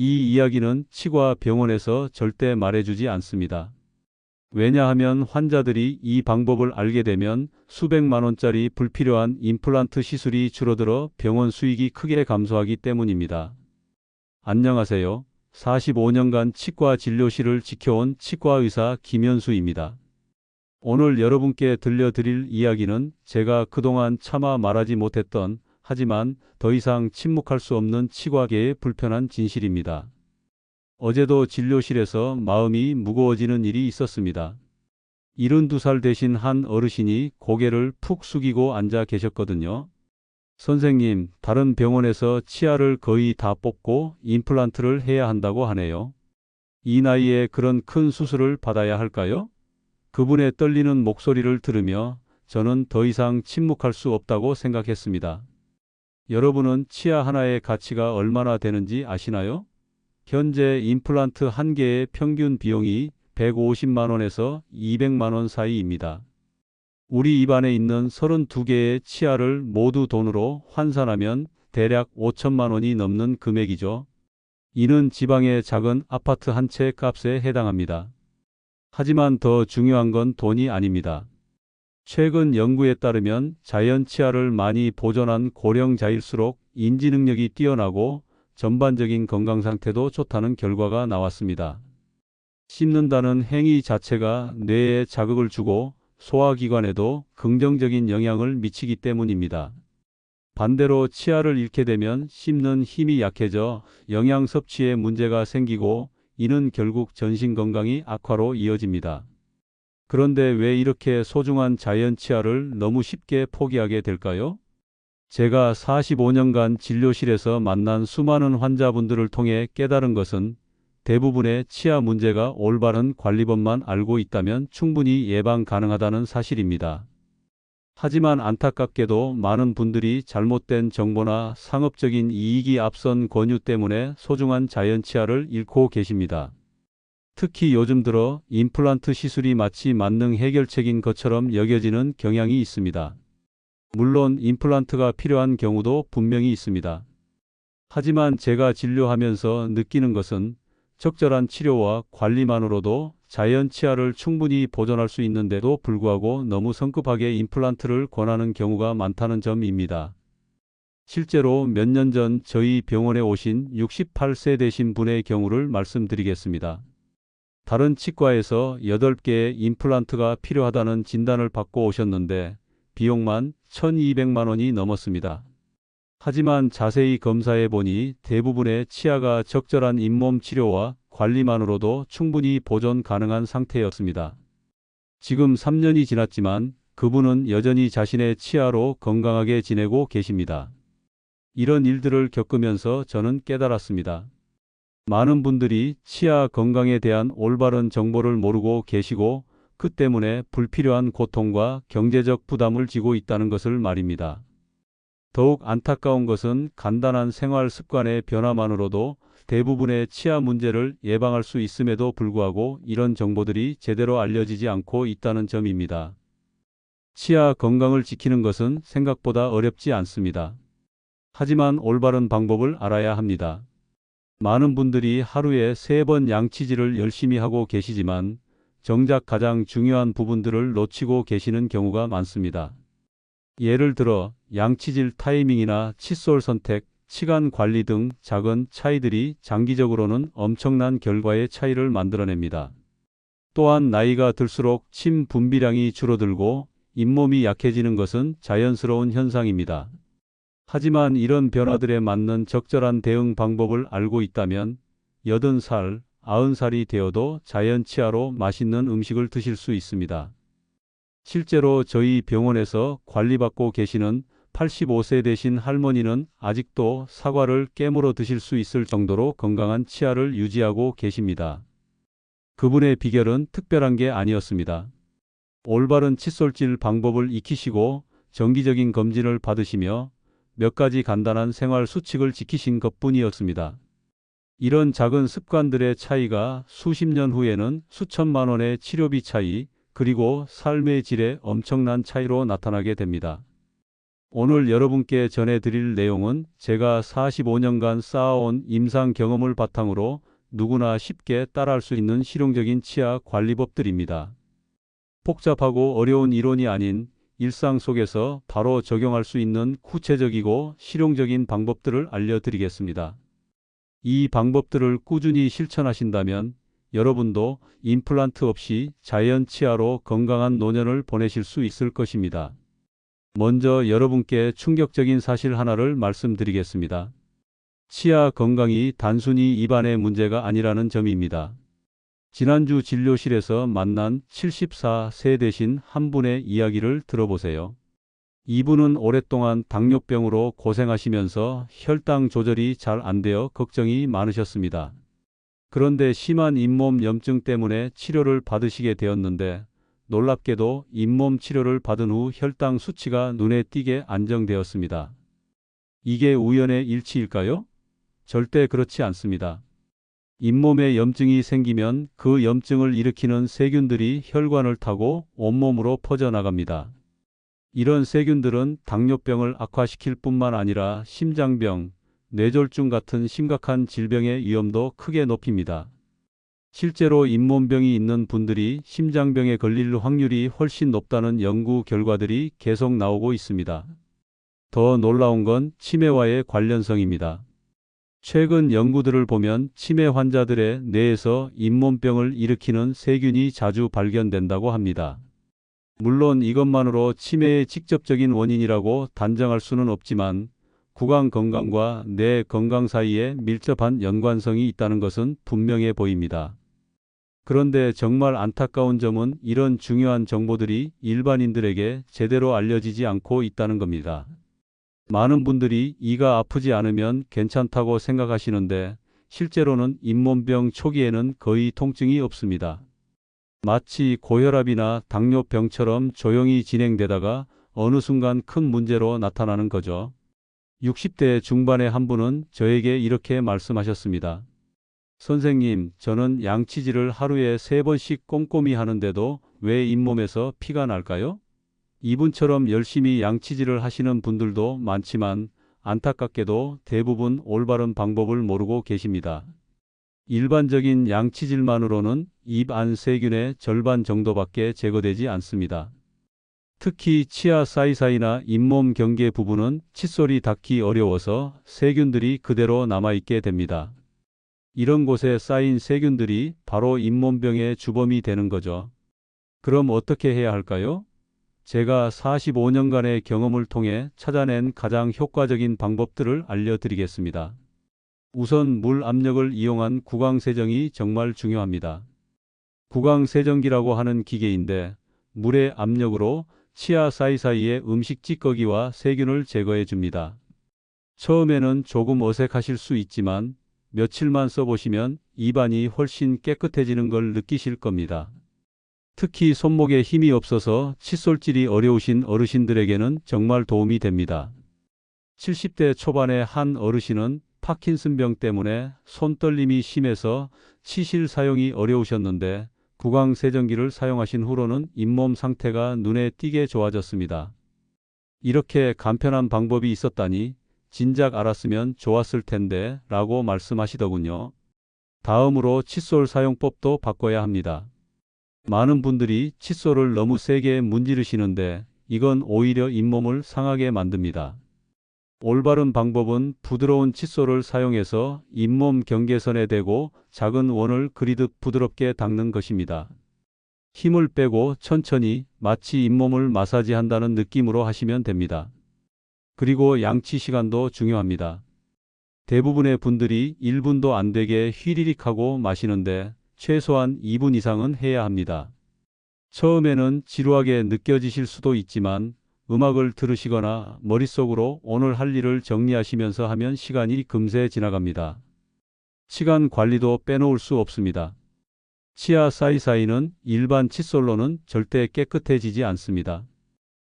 이 이야기는 치과 병원에서 절대 말해주지 않습니다. 왜냐하면 환자들이 이 방법을 알게 되면 수백만 원짜리 불필요한 임플란트 시술이 줄어들어 병원 수익이 크게 감소하기 때문입니다. 안녕하세요. 45년간 치과 진료실을 지켜온 치과의사 김현수입니다. 오늘 여러분께 들려드릴 이야기는 제가 그동안 차마 말하지 못했던, 하지만 더 이상 침묵할 수 없는 치과계의 불편한 진실입니다. 어제도 진료실에서 마음이 무거워지는 일이 있었습니다. 72살 되신 한 어르신이 고개를 푹 숙이고 앉아 계셨거든요. 선생님, 다른 병원에서 치아를 거의 다 뽑고 임플란트를 해야 한다고 하네요. 이 나이에 그런 큰 수술을 받아야 할까요? 그분의 떨리는 목소리를 들으며 저는 더 이상 침묵할 수 없다고 생각했습니다. 여러분은 치아 하나의 가치가 얼마나 되는지 아시나요? 현재 임플란트 한 개의 평균 비용이 150만 원에서 200만 원 사이입니다. 우리 입안에 있는 32개의 치아를 모두 돈으로 환산하면 대략 5천만 원이 넘는 금액이죠. 이는 지방의 작은 아파트 한 채 값에 해당합니다. 하지만 더 중요한 건 돈이 아닙니다. 최근 연구에 따르면 자연 치아를 많이 보존한 고령자일수록 인지 능력이 뛰어나고 전반적인 건강 상태도 좋다는 결과가 나왔습니다. 씹는다는 행위 자체가 뇌에 자극을 주고 소화기관에도 긍정적인 영향을 미치기 때문입니다. 반대로 치아를 잃게 되면 씹는 힘이 약해져 영양 섭취에 문제가 생기고 이는 결국 전신 건강이 악화로 이어집니다. 그런데 왜 이렇게 소중한 자연 치아를 너무 쉽게 포기하게 될까요? 제가 45년간 진료실에서 만난 수많은 환자분들을 통해 깨달은 것은 대부분의 치아 문제가 올바른 관리법만 알고 있다면 충분히 예방 가능하다는 사실입니다. 하지만 안타깝게도 많은 분들이 잘못된 정보나 상업적인 이익이 앞선 권유 때문에 소중한 자연 치아를 잃고 계십니다. 특히 요즘 들어 임플란트 시술이 마치 만능 해결책인 것처럼 여겨지는 경향이 있습니다. 물론 임플란트가 필요한 경우도 분명히 있습니다. 하지만 제가 진료하면서 느끼는 것은 적절한 치료와 관리만으로도 자연 치아를 충분히 보존할 수 있는데도 불구하고 너무 성급하게 임플란트를 권하는 경우가 많다는 점입니다. 실제로 몇 년 전 저희 병원에 오신 68세 되신 분의 경우를 말씀드리겠습니다. 다른 치과에서 8개의 임플란트가 필요하다는 진단을 받고 오셨는데 비용만 1,200만 원이 넘었습니다. 하지만 자세히 검사해 보니 대부분의 치아가 적절한 잇몸 치료와 관리만으로도 충분히 보존 가능한 상태였습니다. 지금 3년이 지났지만 그분은 여전히 자신의 치아로 건강하게 지내고 계십니다. 이런 일들을 겪으면서 저는 깨달았습니다. 많은 분들이 치아 건강에 대한 올바른 정보를 모르고 계시고 그 때문에 불필요한 고통과 경제적 부담을 지고 있다는 것을 말입니다. 더욱 안타까운 것은 간단한 생활 습관의 변화만으로도 대부분의 치아 문제를 예방할 수 있음에도 불구하고 이런 정보들이 제대로 알려지지 않고 있다는 점입니다. 치아 건강을 지키는 것은 생각보다 어렵지 않습니다. 하지만 올바른 방법을 알아야 합니다. 많은 분들이 하루에 3번 양치질을 열심히 하고 계시지만 정작 가장 중요한 부분들을 놓치고 계시는 경우가 많습니다. 예를 들어 양치질 타이밍이나 칫솔 선택, 시간 관리 등 작은 차이들이 장기적으로는 엄청난 결과의 차이를 만들어냅니다. 또한 나이가 들수록 침 분비량이 줄어들고 잇몸이 약해지는 것은 자연스러운 현상입니다. 하지만 이런 변화들에 맞는 적절한 대응 방법을 알고 있다면 80살, 90살이 되어도 자연 치아로 맛있는 음식을 드실 수 있습니다. 실제로 저희 병원에서 관리받고 계시는 85세 되신 할머니는 아직도 사과를 깨물어 드실 수 있을 정도로 건강한 치아를 유지하고 계십니다. 그분의 비결은 특별한 게 아니었습니다. 올바른 칫솔질 방법을 익히시고 정기적인 검진을 받으시며 몇 가지 간단한 생활 수칙을 지키신 것뿐이었습니다. 이런 작은 습관들의 차이가 수십 년 후에는 수천만 원의 치료비 차이, 그리고 삶의 질에 엄청난 차이로 나타나게 됩니다. 오늘 여러분께 전해드릴 내용은 제가 45년간 쌓아온 임상 경험을 바탕으로 누구나 쉽게 따라할 수 있는 실용적인 치아 관리법들입니다. 복잡하고 어려운 이론이 아닌 일상 속에서 바로 적용할 수 있는 구체적이고 실용적인 방법들을 알려드리겠습니다. 이 방법들을 꾸준히 실천하신다면 여러분도 임플란트 없이 자연 치아로 건강한 노년을 보내실 수 있을 것입니다. 먼저 여러분께 충격적인 사실 하나를 말씀드리겠습니다. 치아 건강이 단순히 입안의 문제가 아니라는 점입니다. 지난주 진료실에서 만난 74세 되신 한 분의 이야기를 들어보세요. 이분은 오랫동안 당뇨병으로 고생하시면서 혈당 조절이 잘 안 되어 걱정이 많으셨습니다. 그런데 심한 잇몸 염증 때문에 치료를 받으시게 되었는데 놀랍게도 잇몸 치료를 받은 후 혈당 수치가 눈에 띄게 안정되었습니다. 이게 우연의 일치일까요? 절대 그렇지 않습니다. 잇몸에 염증이 생기면 그 염증을 일으키는 세균들이 혈관을 타고 온몸으로 퍼져나갑니다. 이런 세균들은 당뇨병을 악화시킬 뿐만 아니라 심장병, 뇌졸중 같은 심각한 질병의 위험도 크게 높입니다. 실제로 잇몸병이 있는 분들이 심장병에 걸릴 확률이 훨씬 높다는 연구 결과들이 계속 나오고 있습니다. 더 놀라운 건 치매와의 관련성입니다. 최근 연구들을 보면 치매 환자들의 뇌에서 잇몸병을 일으키는 세균이 자주 발견된다고 합니다. 물론 이것만으로 치매의 직접적인 원인이라고 단정할 수는 없지만 구강 건강과 뇌 건강 사이에 밀접한 연관성이 있다는 것은 분명해 보입니다. 그런데 정말 안타까운 점은 이런 중요한 정보들이 일반인들에게 제대로 알려지지 않고 있다는 겁니다. 많은 분들이 이가 아프지 않으면 괜찮다고 생각하시는데 실제로는 잇몸병 초기에는 거의 통증이 없습니다. 마치 고혈압이나 당뇨병처럼 조용히 진행되다가 어느 순간 큰 문제로 나타나는 거죠. 60대 중반의 한 분은 저에게 이렇게 말씀하셨습니다. 선생님, 저는 양치질을 하루에 3번씩 꼼꼼히 하는데도 왜 잇몸에서 피가 날까요? 이분처럼 열심히 양치질을 하시는 분들도 많지만 안타깝게도 대부분 올바른 방법을 모르고 계십니다. 일반적인 양치질만으로는 입 안 세균의 절반 정도밖에 제거되지 않습니다. 특히 치아 사이사이나 잇몸 경계 부분은 칫솔이 닿기 어려워서 세균들이 그대로 남아있게 됩니다. 이런 곳에 쌓인 세균들이 바로 잇몸병의 주범이 되는 거죠. 그럼 어떻게 해야 할까요? 제가 45년간의 경험을 통해 찾아낸 가장 효과적인 방법들을 알려드리겠습니다. 우선 물 압력을 이용한 구강 세정이 정말 중요합니다. 구강 세정기라고 하는 기계인데 물의 압력으로 치아 사이사이의 음식 찌꺼기와 세균을 제거해 줍니다. 처음에는 조금 어색하실 수 있지만 며칠만 써보시면 입안이 훨씬 깨끗해지는 걸 느끼실 겁니다. 특히 손목에 힘이 없어서 칫솔질이 어려우신 어르신들에게는 정말 도움이 됩니다. 70대 초반의 한 어르신은 파킨슨병 때문에 손떨림이 심해서 치실 사용이 어려우셨는데 구강 세정기를 사용하신 후로는 잇몸 상태가 눈에 띄게 좋아졌습니다. 이렇게 간편한 방법이 있었다니 진작 알았으면 좋았을 텐데 라고 말씀하시더군요. 다음으로 칫솔 사용법도 바꿔야 합니다. 많은 분들이 칫솔을 너무 세게 문지르시는데 이건 오히려 잇몸을 상하게 만듭니다. 올바른 방법은 부드러운 칫솔을 사용해서 잇몸 경계선에 대고 작은 원을 그리듯 부드럽게 닦는 것입니다. 힘을 빼고 천천히 마치 잇몸을 마사지한다는 느낌으로 하시면 됩니다. 그리고 양치 시간도 중요합니다. 대부분의 분들이 1분도 안 되게 휘리릭 하고 마시는데 최소한 2분 이상은 해야 합니다. 처음에는 지루하게 느껴지실 수도 있지만 음악을 들으시거나 머릿속으로 오늘 할 일을 정리하시면서 하면 시간이 금세 지나갑니다. 시간 관리도 빼놓을 수 없습니다. 치아 사이사이는 일반 칫솔로는 절대 깨끗해지지 않습니다.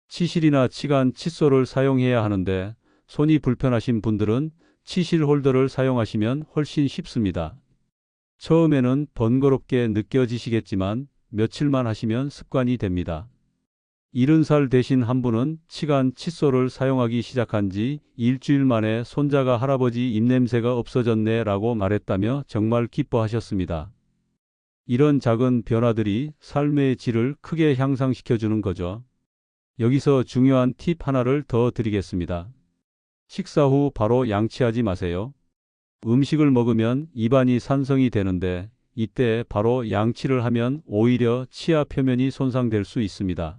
치실이나 치간 칫솔을 사용해야 하는데 손이 불편하신 분들은 치실 홀더를 사용하시면 훨씬 쉽습니다. 처음에는 번거롭게 느껴지시겠지만 며칠만 하시면 습관이 됩니다. 70살 되신 한 분은 치간 칫솔을 사용하기 시작한 지 일주일 만에 손자가 할아버지 입냄새가 없어졌네 라고 말했다며 정말 기뻐하셨습니다. 이런 작은 변화들이 삶의 질을 크게 향상시켜주는 거죠. 여기서 중요한 팁 하나를 더 드리겠습니다. 식사 후 바로 양치하지 마세요. 음식을 먹으면 입안이 산성이 되는데 이때 바로 양치를 하면 오히려 치아 표면이 손상될 수 있습니다.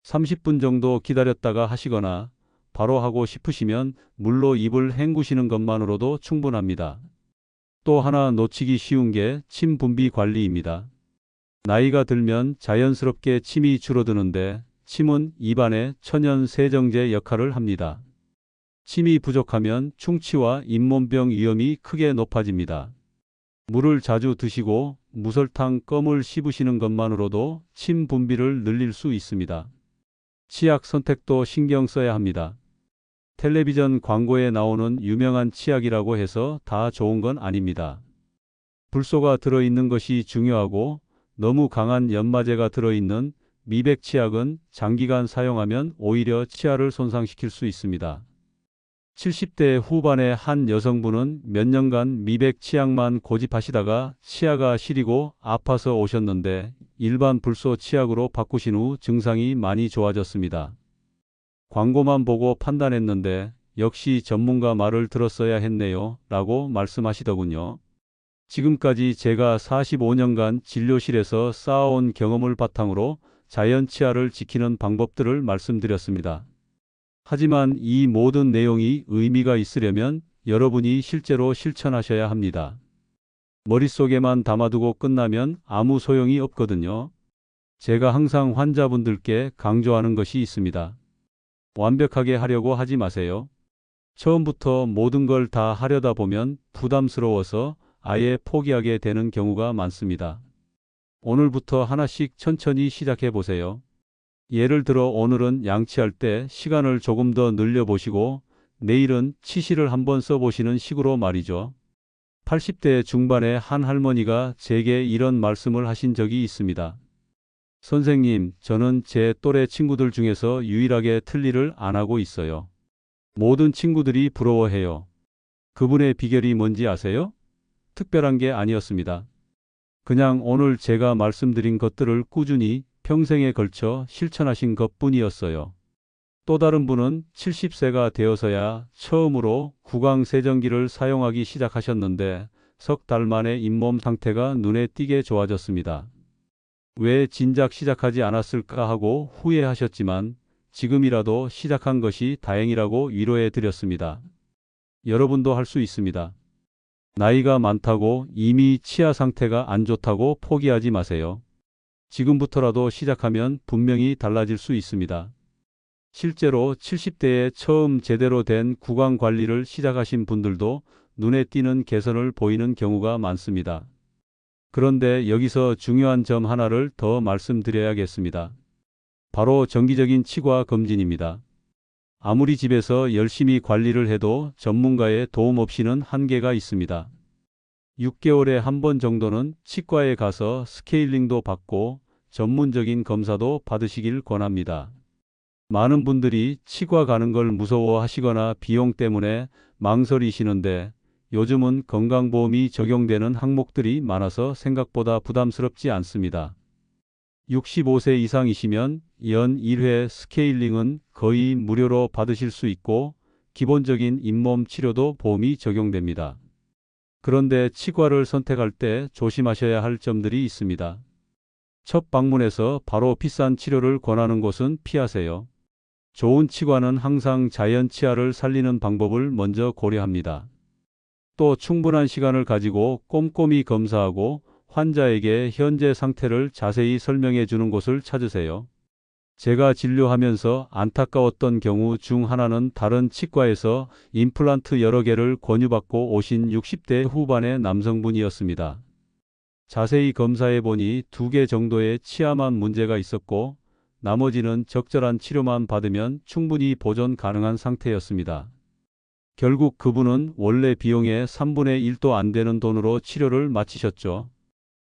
30분 정도 기다렸다가 하시거나 바로 하고 싶으시면 물로 입을 헹구시는 것만으로도 충분합니다. 또 하나 놓치기 쉬운 게 침 분비 관리입니다. 나이가 들면 자연스럽게 침이 줄어드는데 침은 입안의 천연 세정제 역할을 합니다. 침이 부족하면 충치와 잇몸병 위험이 크게 높아집니다. 물을 자주 드시고 무설탕 껌을 씹으시는 것만으로도 침 분비를 늘릴 수 있습니다. 치약 선택도 신경 써야 합니다. 텔레비전 광고에 나오는 유명한 치약이라고 해서 다 좋은 건 아닙니다. 불소가 들어있는 것이 중요하고 너무 강한 연마제가 들어있는 미백 치약은 장기간 사용하면 오히려 치아를 손상시킬 수 있습니다. 70대 후반의 한 여성분은 몇 년간 미백 치약만 고집하시다가 치아가 시리고 아파서 오셨는데 일반 불소 치약으로 바꾸신 후 증상이 많이 좋아졌습니다. 광고만 보고 판단했는데 역시 전문가 말을 들었어야 했네요 라고 말씀하시더군요. 지금까지 제가 45년간 진료실에서 쌓아온 경험을 바탕으로 자연 치아를 지키는 방법들을 말씀드렸습니다. 하지만 이 모든 내용이 의미가 있으려면 여러분이 실제로 실천하셔야 합니다. 머릿속에만 담아두고 끝나면 아무 소용이 없거든요. 제가 항상 환자분들께 강조하는 것이 있습니다. 완벽하게 하려고 하지 마세요. 처음부터 모든 걸 다 하려다 보면 부담스러워서 아예 포기하게 되는 경우가 많습니다. 오늘부터 하나씩 천천히 시작해 보세요. 예를 들어 오늘은 양치할 때 시간을 조금 더 늘려보시고 내일은 치실을 한번 써보시는 식으로 말이죠. 80대 중반의 한 할머니가 제게 이런 말씀을 하신 적이 있습니다. 선생님, 저는 제 또래 친구들 중에서 유일하게 틀니를 안 하고 있어요. 모든 친구들이 부러워해요. 그분의 비결이 뭔지 아세요? 특별한 게 아니었습니다. 그냥 오늘 제가 말씀드린 것들을 꾸준히 평생에 걸쳐 실천하신 것뿐이었어요. 또 다른 분은 70세가 되어서야 처음으로 구강세정기를 사용하기 시작하셨는데 석 달 만에 잇몸 상태가 눈에 띄게 좋아졌습니다. 왜 진작 시작하지 않았을까 하고 후회하셨지만 지금이라도 시작한 것이 다행이라고 위로해 드렸습니다. 여러분도 할 수 있습니다. 나이가 많다고 이미 치아 상태가 안 좋다고 포기하지 마세요. 지금부터라도 시작하면 분명히 달라질 수 있습니다. 실제로 70대에 처음 제대로 된 구강 관리를 시작하신 분들도 눈에 띄는 개선을 보이는 경우가 많습니다. 그런데 여기서 중요한 점 하나를 더 말씀드려야겠습니다. 바로 정기적인 치과 검진입니다. 아무리 집에서 열심히 관리를 해도 전문가의 도움 없이는 한계가 있습니다. 6개월에 한 번 정도는 치과에 가서 스케일링도 받고 전문적인 검사도 받으시길 권합니다. 많은 분들이 치과 가는 걸 무서워하시거나 비용 때문에 망설이시는데 요즘은 건강보험이 적용되는 항목들이 많아서 생각보다 부담스럽지 않습니다. 65세 이상이시면 연 1회 스케일링은 거의 무료로 받으실 수 있고 기본적인 잇몸 치료도 보험이 적용됩니다. 그런데 치과를 선택할 때 조심하셔야 할 점들이 있습니다. 첫 방문에서 바로 비싼 치료를 권하는 곳은 피하세요. 좋은 치과는 항상 자연 치아를 살리는 방법을 먼저 고려합니다. 또 충분한 시간을 가지고 꼼꼼히 검사하고 환자에게 현재 상태를 자세히 설명해 주는 곳을 찾으세요. 제가 진료하면서 안타까웠던 경우 중 하나는 다른 치과에서 임플란트 여러 개를 권유받고 오신 60대 후반의 남성분이었습니다. 자세히 검사해 보니 2개 정도의 치아만 문제가 있었고 나머지는 적절한 치료만 받으면 충분히 보존 가능한 상태였습니다. 결국 그분은 원래 비용의 3분의 1도 안 되는 돈으로 치료를 마치셨죠.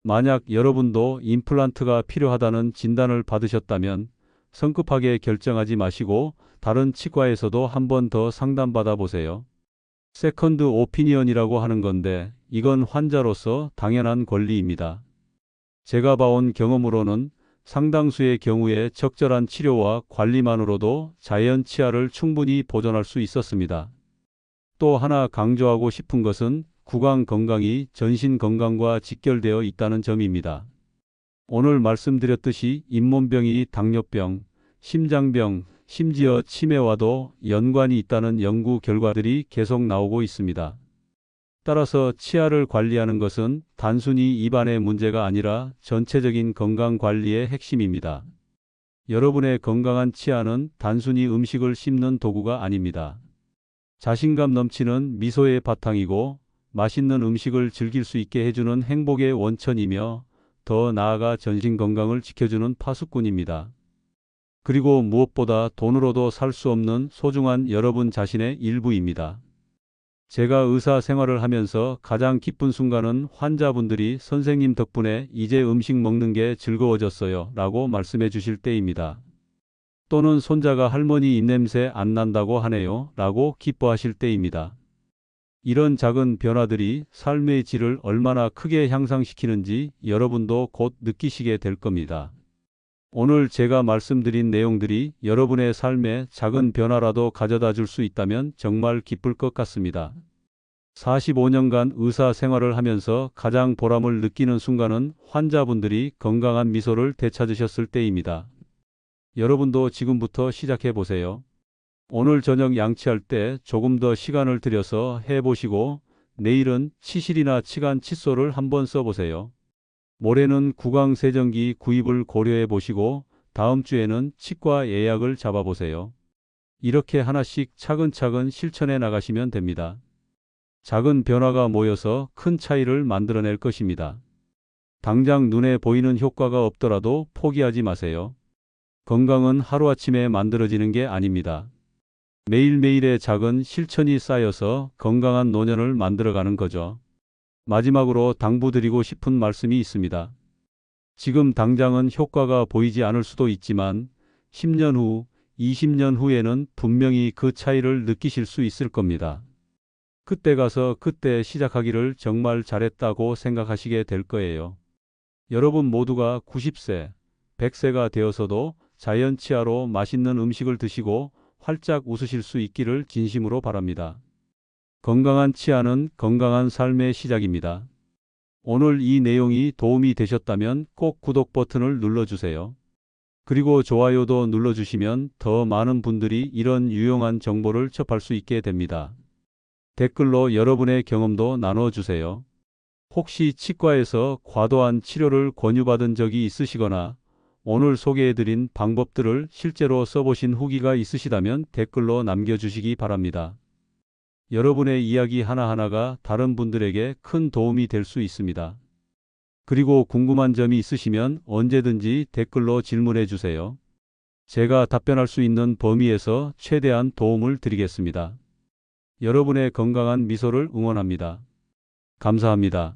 만약 여러분도 임플란트가 필요하다는 진단을 받으셨다면 성급하게 결정하지 마시고 다른 치과에서도 한 번 더 상담받아 보세요. 세컨드 오피니언이라고 하는 건데 이건 환자로서 당연한 권리입니다. 제가 봐온 경험으로는 상당수의 경우에 적절한 치료와 관리만으로도 자연 치아를 충분히 보존할 수 있었습니다. 또 하나 강조하고 싶은 것은 구강 건강이 전신 건강과 직결되어 있다는 점입니다. 오늘 말씀드렸듯이 잇몸병이 당뇨병, 심장병, 심지어 치매와도 연관이 있다는 연구 결과들이 계속 나오고 있습니다. 따라서 치아를 관리하는 것은 단순히 입안의 문제가 아니라 전체적인 건강 관리의 핵심입니다. 여러분의 건강한 치아는 단순히 음식을 씹는 도구가 아닙니다. 자신감 넘치는 미소의 바탕이고 맛있는 음식을 즐길 수 있게 해주는 행복의 원천이며 더 나아가 전신 건강을 지켜주는 파수꾼입니다. 그리고 무엇보다 돈으로도 살 수 없는 소중한 여러분 자신의 일부입니다. 제가 의사 생활을 하면서 가장 기쁜 순간은 환자분들이 선생님 덕분에 이제 음식 먹는 게 즐거워졌어요 라고 말씀해 주실 때입니다. 또는 손자가 할머니 입냄새 안 난다고 하네요 라고 기뻐하실 때입니다. 이런 작은 변화들이 삶의 질을 얼마나 크게 향상시키는지 여러분도 곧 느끼시게 될 겁니다. 오늘 제가 말씀드린 내용들이 여러분의 삶에 작은 변화라도 가져다 줄 수 있다면 정말 기쁠 것 같습니다. 45년간 의사 생활을 하면서 가장 보람을 느끼는 순간은 환자분들이 건강한 미소를 되찾으셨을 때입니다. 여러분도 지금부터 시작해 보세요. 오늘 저녁 양치할 때 조금 더 시간을 들여서 해보시고 내일은 치실이나 치간 칫솔을 한번 써보세요. 모레는 구강세정기 구입을 고려해 보시고 다음 주에는 치과 예약을 잡아보세요. 이렇게 하나씩 차근차근 실천해 나가시면 됩니다. 작은 변화가 모여서 큰 차이를 만들어낼 것입니다. 당장 눈에 보이는 효과가 없더라도 포기하지 마세요. 건강은 하루아침에 만들어지는 게 아닙니다. 매일매일의 작은 실천이 쌓여서 건강한 노년을 만들어가는 거죠. 마지막으로 당부드리고 싶은 말씀이 있습니다. 지금 당장은 효과가 보이지 않을 수도 있지만 10년 후, 20년 후에는 분명히 그 차이를 느끼실 수 있을 겁니다. 그때 가서 그때 시작하기를 정말 잘했다고 생각하시게 될 거예요. 여러분 모두가 90세, 100세가 되어서도 자연 치아로 맛있는 음식을 드시고 활짝 웃으실 수 있기를 진심으로 바랍니다. 건강한 치아는 건강한 삶의 시작입니다. 오늘 이 내용이 도움이 되셨다면 꼭 구독 버튼을 눌러주세요. 그리고 좋아요도 눌러주시면 더 많은 분들이 이런 유용한 정보를 접할 수 있게 됩니다. 댓글로 여러분의 경험도 나눠주세요. 혹시 치과에서 과도한 치료를 권유받은 적이 있으시거나 오늘 소개해드린 방법들을 실제로 써보신 후기가 있으시다면 댓글로 남겨주시기 바랍니다. 여러분의 이야기 하나하나가 다른 분들에게 큰 도움이 될 수 있습니다. 그리고 궁금한 점이 있으시면 언제든지 댓글로 질문해 주세요. 제가 답변할 수 있는 범위에서 최대한 도움을 드리겠습니다. 여러분의 건강한 미소를 응원합니다. 감사합니다.